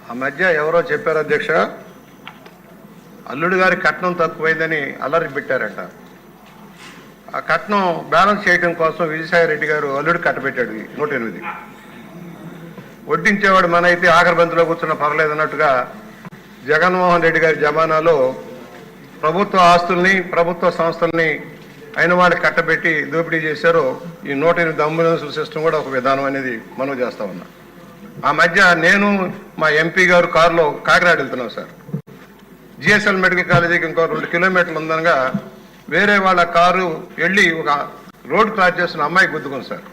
ఆ మధ్య ఎవరో చెప్పారు అధ్యక్ష, అల్లుడు గారి కట్నం తక్కువైందని అల్లరి పెట్టారట. ఆ కట్నం బ్యాలెన్స్ చేయడం కోసం విజయసాయి రెడ్డి గారు అల్లుడు కట్టబెట్టాడు 108. వడ్డించేవాడు మన అయితే ఆఖరి బంతిలో కూర్చున్న పర్లేదు అన్నట్టుగా జగన్మోహన్ రెడ్డి గారి జమానాలో ప్రభుత్వ ఆస్తుల్ని ప్రభుత్వ సంస్థల్ని అయిన వాళ్ళకి కట్టబెట్టి దోపిడీ చేశారు. ఈ 108 అంబులెన్సుల సిస్టమ్ కూడా ఒక విధానం అనేది మనం చేస్తా ఉన్నా. ఆ మధ్య నేను మా ఎంపీ గారు కారులో కాకినాడ వెళ్తున్నాం సార్. జిఎస్ఎల్ మెడికల్ కాలేజీకి ఇంకో 2 కిలోమీటర్లు ఉందనగా వేరే వాళ్ళ కారు వెళ్ళి ఒక రోడ్ క్రాస్ చేస్తున్న అమ్మాయి గుద్దుకుంది సార్.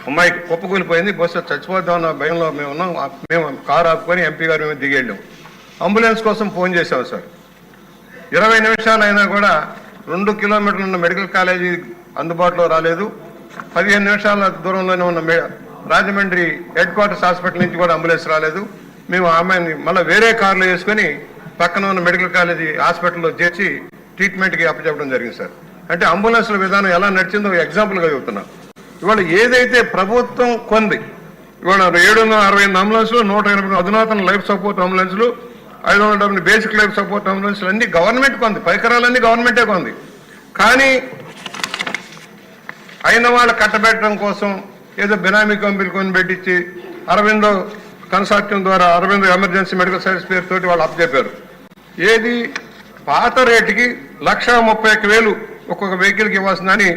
అమ్మాయి కుప్పకూలిపోయింది. బస్సు చచ్చిపోద్దామన్న భయంలో మేము ఉన్నాం. మేము కారు ఆపుకొని ఎంపీ గారు మేము దిగి వెళ్ళాం. అంబులెన్స్ కోసం ఫోన్ చేసాం సార్. 20 నిమిషాలు అయినా కూడా 2 కిలోమీటర్లు ఉన్న మెడికల్ కాలేజీ అందుబాటులో రాలేదు. 15 నిమిషాల దూరంలోనే ఉన్న రాజమండ్రి హెడ్ క్వార్టర్స్ హాస్పిటల్ నుంచి కూడా అంబులెన్స్ రాలేదు. మేము అమ్మాయిని మళ్ళీ వేరే కారులో వేసుకొని పక్కన ఉన్న మెడికల్ కాలేజీ హాస్పిటల్లో చేర్చి ట్రీట్మెంట్కి అప్పచెప్పడం జరిగింది సార్. అంటే అంబులెన్స్ల విధానం ఎలా నడిచిందో ఎగ్జాంపుల్గా చెబుతున్నాం. ఇవాళ ఏదైతే ప్రభుత్వం కొంది, ఇవాళ 768 అంబులెన్స్లు, 180 అధునాతన లైఫ్ సపోర్ట్ అంబులెన్స్లు, 570 బేసిక్ లైఫ్ సపోర్ట్ అంబులెన్స్లు అన్ని గవర్నమెంట్ కొంది, పరికరాలన్నీ గవర్నమెంటే కొంది. కానీ అయిన వాళ్ళు కట్టబెట్టడం కోసం ఏదో బినామీ కంపెనీ కొని పెట్టించి అరవిందో కన్సార్టియం ద్వారా అరవిందో ఎమర్జెన్సీ మెడికల్ సర్వీస్ పేరుతోటి వాళ్ళు అప్పచెప్పారు. ఏది పాత రేటుకి 1,31,000 ఒక్కొక్క వెహికల్కి ఇవ్వాల్సిందని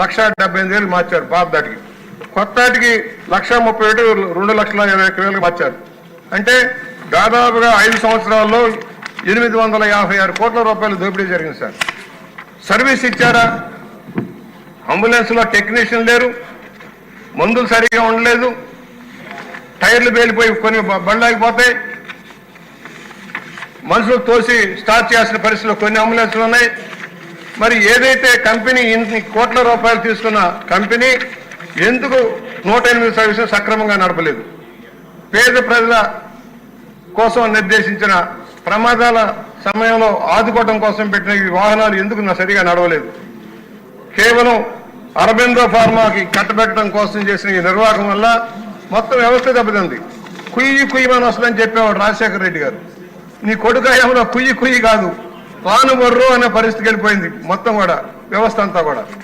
1,78,000 మార్చారు పాత దాటికి. కొత్త దాటికి 1,31,000 2,20,000 మార్చారు. అంటే దాదాపుగా 5 సంవత్సరాల్లో 856 కోట్ల రూపాయలు దోపిడీ జరిగింది సార్. సర్వీస్ ఇచ్చారా? అంబులెన్స్లో టెక్నీషియన్ లేరు, మందులు సరిగా ఉండలేదు, టైర్లు పేలిపోయి కొన్ని బండ్లాగిపోతాయి, మనుషులు తోసి స్టార్ట్ చేయాల్సిన పరిస్థితుల్లో కొన్ని అంబులెన్స్లు ఉన్నాయి. మరి ఏదైతే కంపెనీ ఇన్ని కోట్ల రూపాయలు తీసుకున్న కంపెనీ ఎందుకు 108 సర్వీసులు సక్రమంగా నడపలేదు? పేద ప్రజల కోసం నిర్దేశించిన ప్రమాదాల సమయంలో ఆదుకోవడం కోసం పెట్టిన ఈ వాహనాలు ఎందుకు సరిగా నడవలేదు? కేవలం అరబిందో ఫార్మాకి కట్టబెట్టడం కోసం చేసిన ఈ నిర్వాహకం వల్ల మొత్తం వ్యవస్థ దెబ్బతింది. కుయ్యమని వస్తుందని చెప్పేవాడు రాజశేఖర రెడ్డి గారు. నీ కొడుకాయంలో కుయ్యి కాదు, పాను బొర్రు అనే పరిస్థితికి వెళ్ళిపోయింది మొత్తం కూడా వ్యవస్థ అంతా కూడా.